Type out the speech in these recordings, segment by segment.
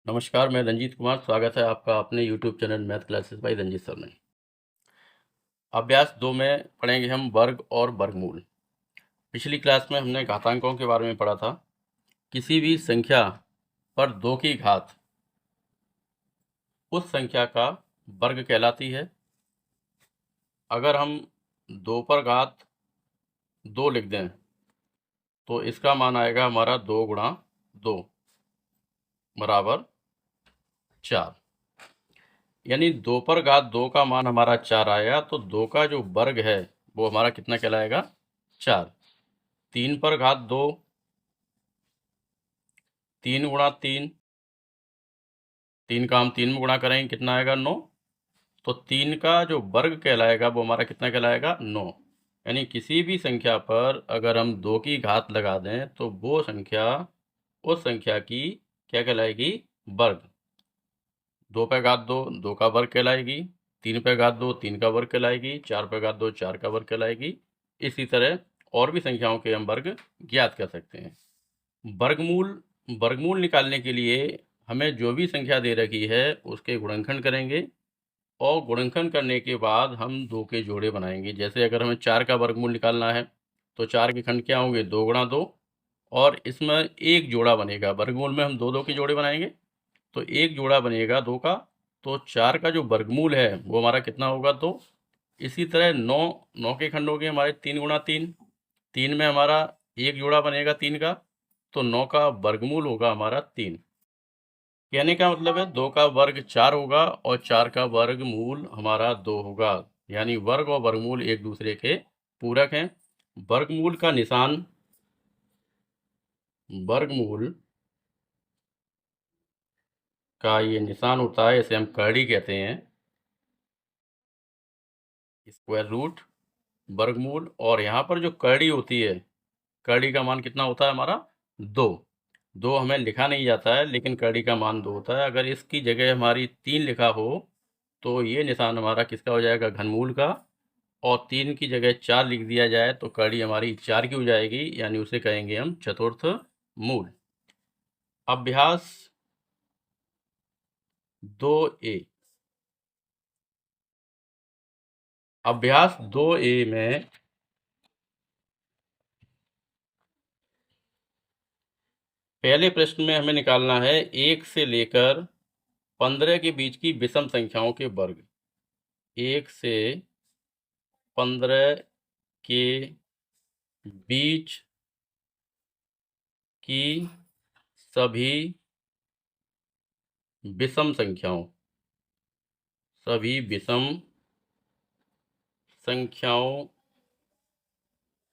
नमस्कार, मैं रंजीत कुमार। स्वागत है आपका अपने YouTube channel math classes by Ranjit sir में। अभ्यास 2 में पढ़ेंगे हम वर्ग और वर्गमूल। पिछली क्लास में हमने घातांकों के बारे में पढ़ा था। किसी भी संख्या पर 2 की घात उस संख्या का वर्ग कहलाती है। अगर हम 2 पर घात 2 लिख दें तो इसका मान आएगा हमारा 2 गुणा 2 बराबर 4। यानी 2 पर घात 2 का मान हमारा 4 आएगा, तो 2 का जो वर्ग है वो हमारा कितना कहलाएगा? 4। 3 पर घात 2, 3 गुणा 3, 3 का हम 3 में गुणा करेंगे, कितना आएगा? 9। तो 3 का जो वर्ग कहलाएगा वो हमारा कितना कहलाएगा? 9। यानी किसी भी संख्या पर अगर हम 2 की घात लगा दें तो वो संख्या उस संख्या की क्या कहलाएगी? वर्ग। 2 पे घात 2, 2 का वर्ग कहलाएगी। 3 पे घात 2, 3 का वर्ग कहलाएगी। 4 पे घात 2, 4 का वर्ग कहलाएगी। इसी तरह और भी संख्याओं के हम वर्ग ज्ञात कर सकते हैं। वर्गमूल निकालने के लिए हमें जो भी संख्या दे रखी है उसके गुणनखंड करेंगे और गुणनखंड करने के बाद हम 2 के जोड़े बनाएंगे। जैसे अगर हमें 4 का वर्गमूल निकालना है तो 4 के खंड क्या होंगे? 2 गुणा 2, और इसमें एक जोड़ा बनेगा। वर्गमूल में हम 2 के जोड़े बनाएंगे तो एक जोड़ा बनेगा 2 का। तो 4 का जो वर्गमूल है वो हमारा कितना होगा? 2। इसी तरह 9 के खंड हो गए हमारे 3 गुणा 3। 3 में हमारा एक जोड़ा बनेगा 3 का, तो 9 का वर्गमूल होगा हमारा 3। कहने का मतलब है 2 का वर्ग 4 होगा और 4 का वर्गमूल हमारा 2 होगा। यानी वर्ग और वर्गमूल एक दूसरे के पूरक हैं। वर्गमूल का निशान, वर्गमूल का ये निशान होता है, इसे हम कड़ी कहते हैं। स्क्वायर रूट, वर्गमूल, और यहाँ पर जो कड़ी होती है, कड़ी का मान कितना होता है हमारा? 2। 2 हमें लिखा नहीं जाता है लेकिन कड़ी का मान 2 होता है। अगर इसकी जगह हमारी 3 लिखा हो तो ये निशान हमारा किसका हो जाएगा? घनमूल का। और 3 की जगह 4 लिख दिया जाए तो कड़ी हमारी 4 की हो जाएगी, यानी उसे कहेंगे हम चतुर्थ मूल। अभ्यास 2A। अभ्यास 2A में पहले प्रश्न में हमें निकालना है 1 से लेकर 15 के बीच की विषम संख्याओं के वर्ग। 1 से 15 के बीच की सभी विषम संख्याओं, सभी विषम संख्याओं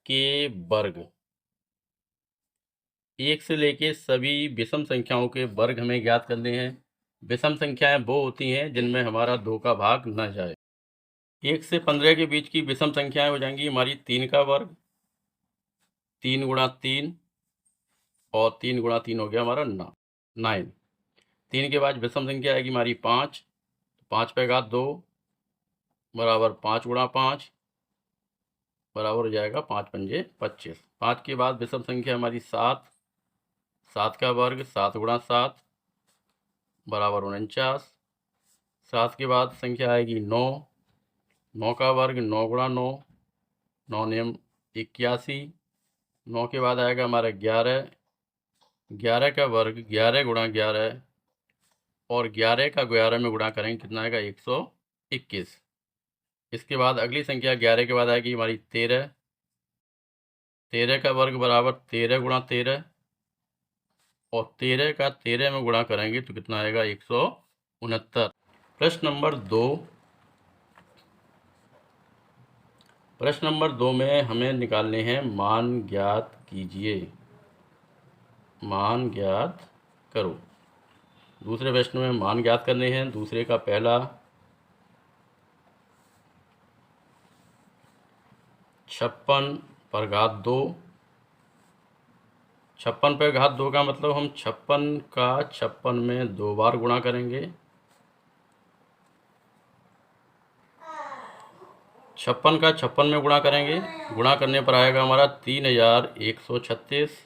के वर्ग। 1 से लेके सभी विषम संख्याओं के वर्ग हमें ज्ञात करने हैं। विषम संख्याएं वो होती हैं जिनमें हमारा 2 का भाग न जाए। 1 से 15 के बीच की विषम संख्याएं हो जाएंगी हमारी 3 का वर्ग, 3 गुणा 3, और 3 गुणा 3 हो गया हमारा 9। 3 के बाद विषम संख्या आएगी हमारी 5, 5 पे घात 2 बराबर 5 गुणा 5 बराबर हो जाएगा 5 पंजे 25। 5 के बाद विषम संख्या हमारी 7, 7 का वर्ग 7 गुणा 7 बराबर 49। 7 के बाद संख्या आएगी 9, 9 का वर्ग 9 गुणा 9, 9 नेम 81। 9 के बाद आएगा हमारा 11, 11 का वर्ग 11 गुणा 11, और 11 का 11 में गुणा करेंगे कितना आएगा? 121। इसके बाद अगली संख्या 11 के बाद आएगी हमारी 13, 13 का वर्ग बराबर 13 गुणा 13, और 13 का 13 में गुणा करेंगे तो कितना आएगा? 169। प्रश्न नंबर 2। प्रश्न नंबर 2 में हमें निकालने हैं मान ज्ञात कीजिए, मान ज्ञात करो। दूसरे प्रश्न में मान ज्ञात करने हैं। दूसरे का पहला 56 पर घात 2। 56 पर घात 2 का मतलब हम 56 का 56 में 2 बार गुणा करेंगे। 56 का 56 में गुणा करेंगे, गुणा करने पर आएगा हमारा 3136।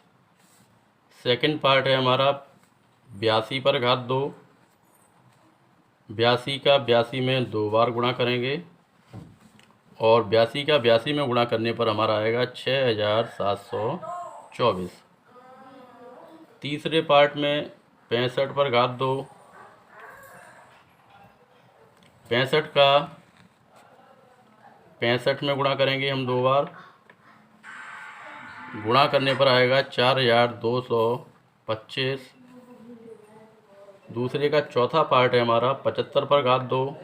सेकंड पार्ट है हमारा 82 पर घात 2, 82 का 82 में 2 बार गुणा करेंगे और 82 का 82 में गुणा करने पर हमारा आएगा 6724। तीसरे पार्ट में 65 पर घात 2, 65 का 65 में गुणा करेंगे हम 2 बार, गुणा करने पर आएगा 4225। दूसरे का चौथा पार्ट है हमारा 75 पर घात 2,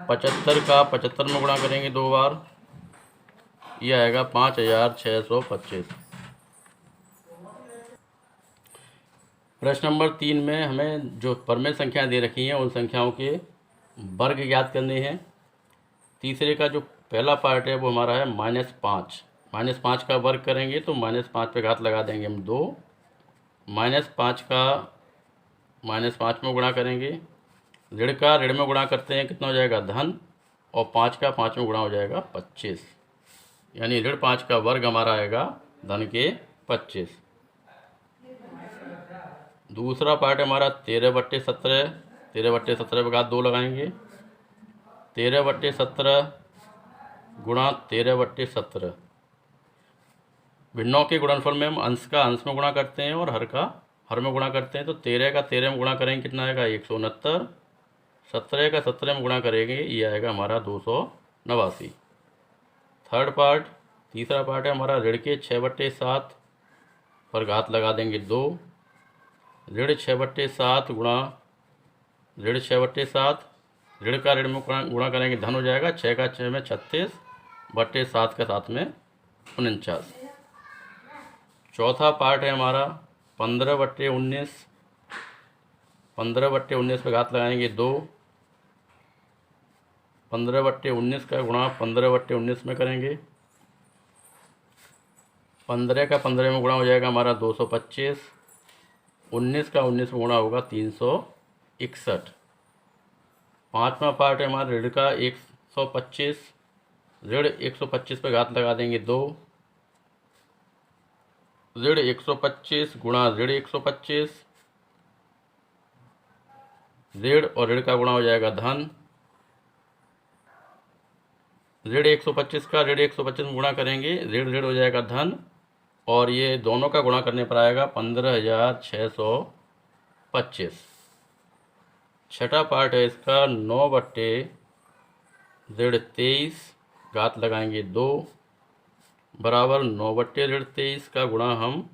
75 का 75 में गुणा करेंगे 2 बार, ये आएगा 5625। प्रश्न नंबर 3 में हमें जो परमेय संख्याएं दे रखी हैं उन संख्याओं के वर्ग ज्ञात करने हैं। तीसरे का जो पहला पार्ट है वो हमारा है -5। -5 का वर्ग करेंगे तो -5 पे घात लगा देंगे हम 2, -5 का -5 में गुणा करेंगे, ऋण का ऋण में गुणा करते हैं कितना हो जाएगा धन, और 5 का 5 में गुणा हो जाएगा 25, यानी ऋण 5 का वर्ग हमारा आएगा धन के 25। दूसरा पार्ट हमारा 13/17, 13/17 पे घात 2 लगाएंगे, 13/17 गुणा 13/17। भिन्नों के गुणनफल में हम अंश का अंश में गुणा करते हैं और हर का हर में गुणा करते हैं, तो 13 का 13 में गुणा करेंगे कितना आएगा 169, 17 का 17 में गुणा करेंगे ये आएगा हमारा 289। थर्ड पार्ट तीसरा पार्ट है हमारा ऋण के 6/7 पर घात लगा देंगे 2, ऋण 6/7 गुणा ऋण 6/7, ऋण का ऋण में गुणा करेंगे धन हो जाएगा, 6 का 6 में 36, बट्टे 7 का 7 में 49। चौथा पार्ट है हमारा 15/19, 15/19 पे घात लगाएंगे 2, 15/19 का गुणा 15/19 में करेंगे, 15 का 15 में गुणा हो जाएगा हमारा 225, 19 का 19 में गुणा होगा 361। पाँचवा पार्ट है हमारा ऋण का 125, ऋण 125 पे घात लगा देंगे 2, ऋण 125 गुणा ऋण 125, ऋण और ऋण का गुणा हो जाएगा धन, ऋण 125 का ऋण 125 में गुणा करेंगे, ऋण ऋण हो जाएगा धन, और ये दोनों का गुणा करने पर आएगा 15,625। छठा पार्ट है इसका 9/23 घात लगाएंगे 2 बराबर 9/23 का गुणा हम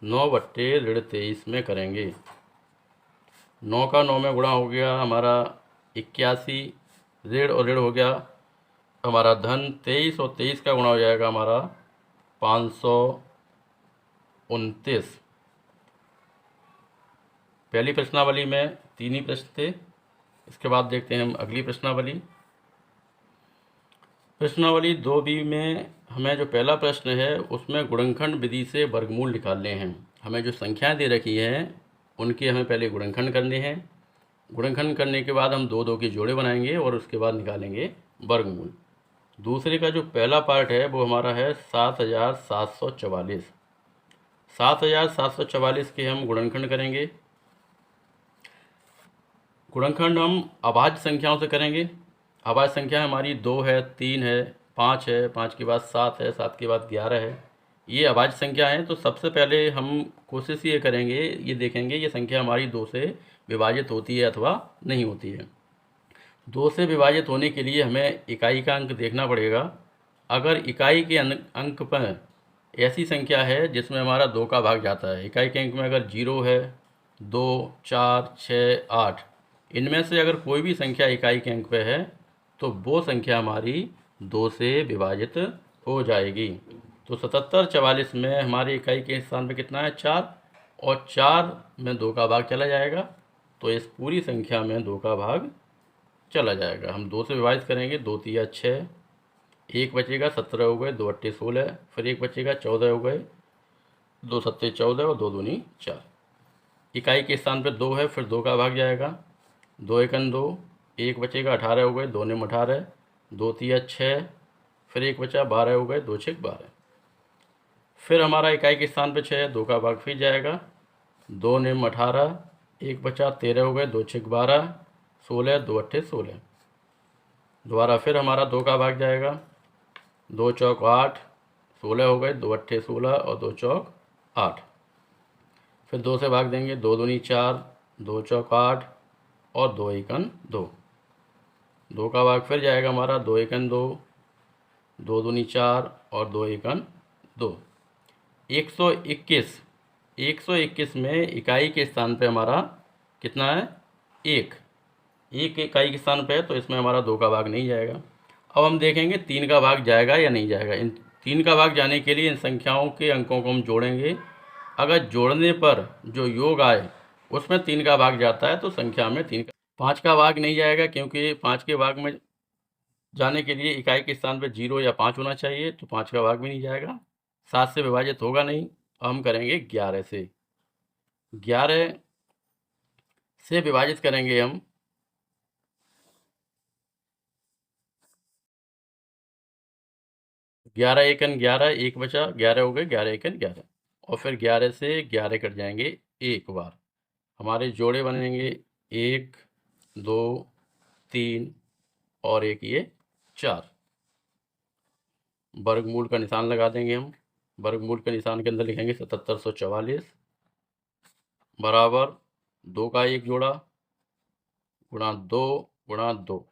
9/23 में करेंगे। 9 का 9 में गुणा हो गया हमारा 81, ऋण और ऋण हो गया हमारा धन 23, और 23 का गुणा हो जाएगा हमारा 529। पहली प्रश्नावली में 3 ही प्रश्न थे, इसके बाद देखते हैं हम अगली प्रश्नावली। प्रश्नावली 2B में हमें जो पहला प्रश्न है उसमें गुणनखंड विधि से वर्गमूल निकालने हैं। हमें जो संख्याएं दे रखी हैं उनके हमें पहले गुणनखंड करने हैं, गुणनखंड करने के बाद हम 2 के जोड़े बनाएंगे और उसके बाद निकालेंगे वर्गमूल। दूसरे का जो पहला पार्ट है वो हमारा है 7,744। 7,744 के हम गुणनखंड करेंगे। गुणनखंड हम अभाज्य संख्याओं से करेंगे। अभाज्य संख्या हमारी 2 है, 3 है, 5 है, 5 के बाद 7 है, 7 के बाद 11 है। ये अभाज्य संख्या है, तो सबसे पहले हम कोशिश ये करेंगे, ये देखेंगे ये संख्या हमारी 2 से विभाजित होती है अथवा नहीं होती है। 2 से विभाजित होने के लिए हमें इकाई का अंक देखना पड़ेगा। अगर इकाई के अंक पर ऐसी संख्या है जिसमें हमारा 2 का भाग जाता है, इकाई के अंक में अगर 0 है, 2, 4, 6, 8, इनमें से अगर कोई भी संख्या इकाई के अंक पे है तो वो संख्या हमारी 2 से विभाजित हो जाएगी। तो 7744 में हमारी इकाई के स्थान पे कितना है 4, और 4 में 2 का भाग चला जाएगा, तो इस पूरी संख्या में 2 का भाग चला जाएगा। हम 2 से विभाजित करेंगे, 2 तिया 6, 1 बचेगा 17 हो गए, 2 अट्टे 16, फिर 1 बचेगा 14 हो गए, 2 सत्ते 14 और 2 दूनी 4। इकाई के स्थान पर 2 है, फिर 2 का भाग जाएगा, 2 एकन 2, 1 बचेगा 18 हो गए, 2 निम 18, 2 तिया 6, फिर 1 बचा 12 हो गए, 2 छक 12। फिर हमारा इकाई के स्थान पे 6 है, 2 का भाग फिर जाएगा, 2 निम 18, 1 बचा 13 हो गए, 2 छक 12, 16, 2 अट्ठे 16। दोबारा फिर हमारा 2 का भाग जाएगा, 2 चौक 8, 16 हो गए, 2 अट्ठे 16 और 2 चौक 8। फिर 2 से भाग देंगे, 2 दूनी 4, 2 चौक 8 और 2 एकन 2। 2 का भाग फिर जाएगा हमारा, 2 एकन 2, 2 दूनी 4 और 2 एकन 2। 121, 121 में इकाई के स्थान पे हमारा कितना है, एक इकाई के स्थान पे है, तो इसमें हमारा 2 का भाग नहीं जाएगा। अब हम देखेंगे 3 का भाग जाएगा या नहीं जाएगा। इन 3 का भाग जाने के लिए इन संख्याओं के अंकों को हम जोड़ेंगे। अगर जोड़ने पर जो योग आए उसमें 3 का भाग जाता है तो संख्या में 5 का भाग नहीं जाएगा, क्योंकि 5 के भाग में जाने के लिए इकाई के स्थान पर 0 या 5 होना चाहिए, तो 5 का भाग भी नहीं जाएगा। 7 से विभाजित होगा नहीं। हम करेंगे 11 से। 11 से विभाजित करेंगे हम 11 एकन 11, 1 बचा, 11 हो गए, 11 एकन 11। और फिर 11 से 11 कट जाएंगे एक बार। हमारे जोड़े बनेंगे 1, 2, 3 और एक ये 4। वर्गमूल का निशान लगा देंगे हम। वर्गमूल के निशान के अंदर लिखेंगे 7744 बराबर 2 का एक जोड़ा गुणा 2 गुणा 2।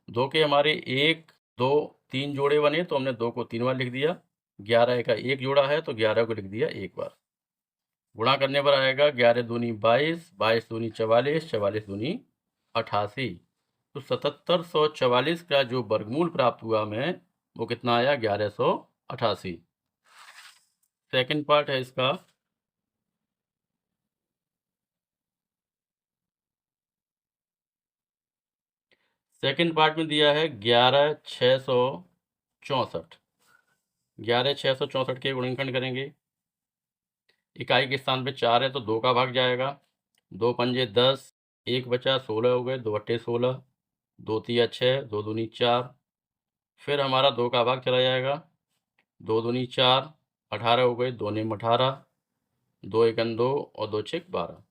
2 के हमारे 1, 2, 3 जोड़े बने, तो हमने 2 को 3 बार लिख दिया। 11 का एक जोड़ा है तो 11 को लिख दिया एक बार। गुणा करने पर आएगा 11 दूनी 22, 22 दूनी 44, 44 दूनी 88। तो 7744 का जो वर्गमूल प्राप्त हुआ हमें वो कितना आया, 1188। सेकंड पार्ट है इसका। सेकंड पार्ट में दिया है 11664। 11664 के गुणनखंड करेंगे। इकाई के स्थान पे 4 है तो 2 का भाग जाएगा। 2 पंजे 10, 1 बचा 16 हो गए, 2 अट्ठे 16, 2 तिया 6, 2 दूनी 4। फिर हमारा 2 का भाग चला जाएगा, 2 दूनी 4, 18 हो गए, 2 निम 18, 2 एकन 2 और 2 छक 12।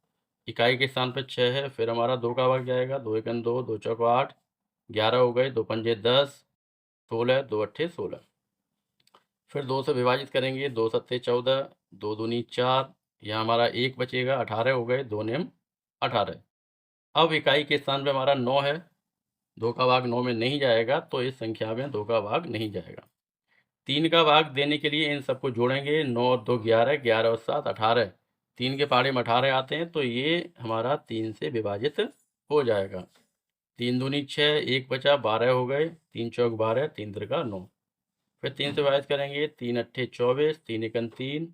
इकाई के स्थान पे 6 है, फिर हमारा 2 का भाग जाएगा, 2 एकन 2, 2 चौक 8, 11 हो गए, 2 पंजे 10, 16, 2 अट्ठे 16। फिर 2 से विभाजित करेंगे, 2 सत्ते 14, 2 दूनी 4, यहाँ हमारा 1 बचेगा, 18 हो गए, 2 निम 18। अब इकाई के स्थान पे हमारा 9 है, 2 का भाग 9 में नहीं जाएगा, तो इस संख्या में 2 का भाग नहीं जाएगा। 3 का भाग देने के लिए इन सबको जोड़ेंगे, 9 और 2 11, 11 और 7 18। 3 के पहाड़े में 18 आते हैं, तो ये हमारा 3 से विभाजित हो जाएगा। 3 दूनी 6, 1 बचा, 12 हो गए, 3 चौक 12, 3 तिरका 9। फिर 3 से विभाजित करेंगे, 3 अट्ठे 24, 3 एकन 3,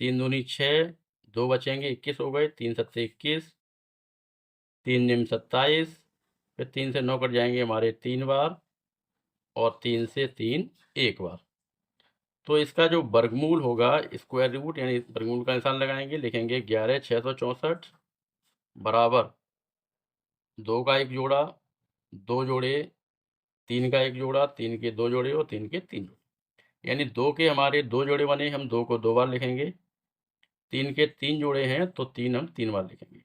3 दूनी 6, 2 बचेंगे, 21 हो गए, 3 सत्ते 21, 3 निम 27। फिर 3 से 9 कट जाएंगे हमारे 3 बार और 3 से 3 एक बार। तो इसका जो वर्गमूल होगा, स्क्वायर रूट यानी वर्गमूल का निशान लगाएंगे, लिखेंगे 11664 बराबर 2 का एक जोड़ा, 2 जोड़े, 3 का एक जोड़ा, 3 के 2 जोड़े और 3 के 3 जोड़े। यानी 2 के हमारे 2 जोड़े बने, हम 2 को 2 बार लिखेंगे। 3 के 3 जोड़े हैं तो 3 हम 3 बार लिखेंगे।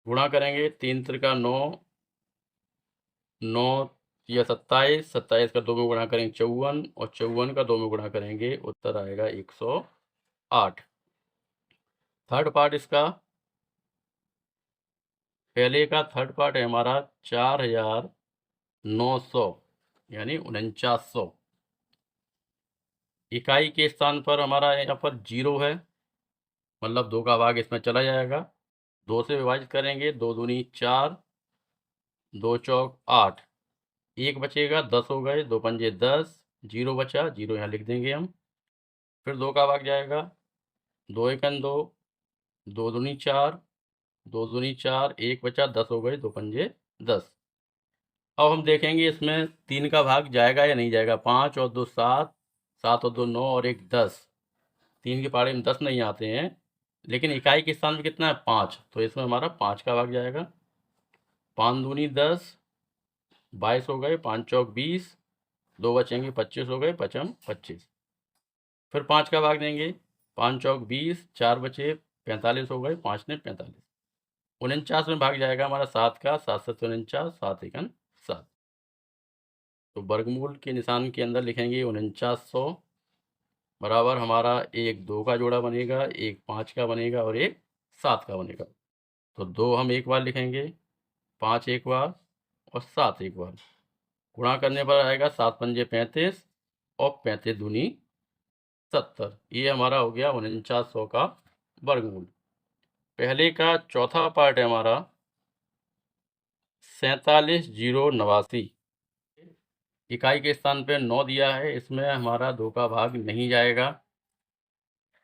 गुणा करेंगे, 3 तिरका 9, 9 या 27, 27 का 2 में गुणा करेंगे 54 और 54 का 2 में गुणा करेंगे, उत्तर आएगा 108। थर्ड पार्ट इसका, पहले का थर्ड पार्ट है हमारा 4900 यानी 4900। इकाई के स्थान पर हमारा यहाँ पर 0 है, मतलब 2 का भाग इसमें चला जाएगा। 2 से विभाजित करेंगे, 2 दूनी 4, 2 चौक 8, 1 बचेगा, 10 हो गए, 2 पंजे 10, 0 बचा, 0 यहाँ लिख देंगे हम। फिर 2 का भाग जाएगा, 2 एकन 2, 2 दूनी 4, 2 दूनी 4, 1 बचा, 10 हो गए, 2 पंजे 10। अब हम देखेंगे इसमें 3 का भाग जाएगा या नहीं जाएगा। 5 और 2 7, 7 और 2 9 और 1 10। 3 के पहाड़े में 10 नहीं आते हैं, लेकिन इकाई के स्थान में कितना है 5, तो इसमें हमारा 5 का भाग जाएगा। 5 दूनी 10, 22 हो गए, 5 चौक 20, 2 बचेंगे, 25 हो गए, 5 25। फिर 5 का भाग देंगे, 5 चौक 20, 4 बचे 45 हो गए, 5 ने 45। 49 में भाग जाएगा हमारा 7 का, 7 7 49, 7 एकन 7। तो वर्गमूल के निशान के अंदर लिखेंगे 4900 बराबर हमारा एक 2 का जोड़ा बनेगा, एक 5 का बनेगा और एक 7 का बनेगा। तो 2 हम एक बार लिखेंगे, 5 एक बार और 7 एक बार। गुणा करने पर आएगा 7 पंजे 35 और 35 दूनी 70। ये हमारा हो गया 4900 का वर्गमूल। पहले का चौथा पार्ट है हमारा 47,089। इकाई के स्थान पे 9 दिया है, इसमें हमारा 2 का भाग नहीं जाएगा।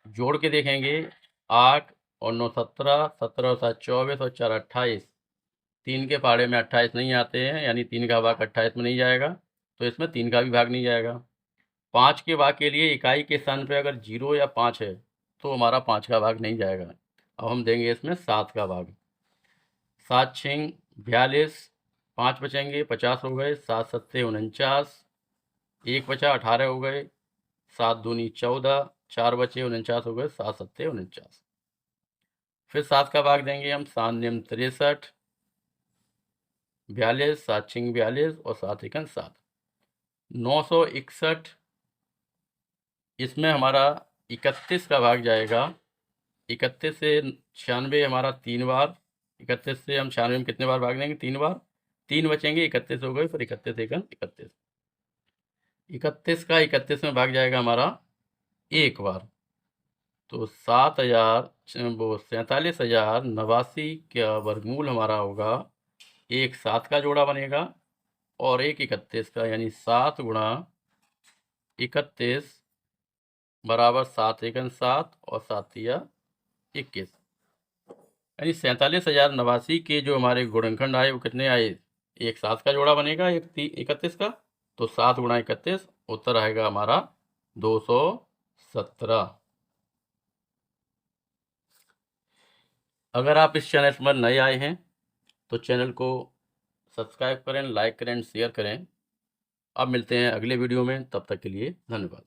जोड़ के देखेंगे 8 और 9 17, 17 और 7 24 और 4 28। 3 के पाड़े में 28 नहीं आते हैं, यानी 3 का भाग 28 में नहीं जाएगा, तो इसमें 3 का भी भाग नहीं जाएगा। 5 के भाग के लिए इकाई के स्थान पे अगर 0 या 5 है तो हमारा 5 का भाग नहीं जाएगा। अब हम देंगे इसमें 7 का भाग। 7 6 42, 5 बचेंगे 50 हो गए, 7 7 49, 1 बचा 18 हो गए, 7 दूनी 14, 4 बचे 49 हो गए, 7 7 49। फिर 7 का भाग देंगे हम, 7 नियम 63, 42, 7 6 42 और 7 एकन 7, 961। इसमें हमारा 31 का भाग जाएगा। 31 से 96 हमारा 3 बार। 31 से हम 96 में कितने बार भाग देंगे? 3 बार। 3 बचेंगे, 31 हो गए, फिर 31 एकन 31। 31 का 31 में भाग जाएगा हमारा एक बार। तो 47,089 का वर्गमूल हमारा होगा, एक 7 का जोड़ा बनेगा और एक 31 का, यानी 7 गुणा 31 बराबर 7 एकन 7 और 7 तिया 21। यानी 47,089 के जो हमारे गुणनखंड आए वो कितने आए? एक 7 का जोड़ा बनेगा, एक 31 का, तो 7 गुणा 31, उत्तर आएगा हमारा 217। अगर आप इस चैनल पर नए आए हैं तो चैनल को सब्सक्राइब करें, लाइक करें, शेयर करें। अब मिलते हैं अगले वीडियो में, तब तक के लिए धन्यवाद।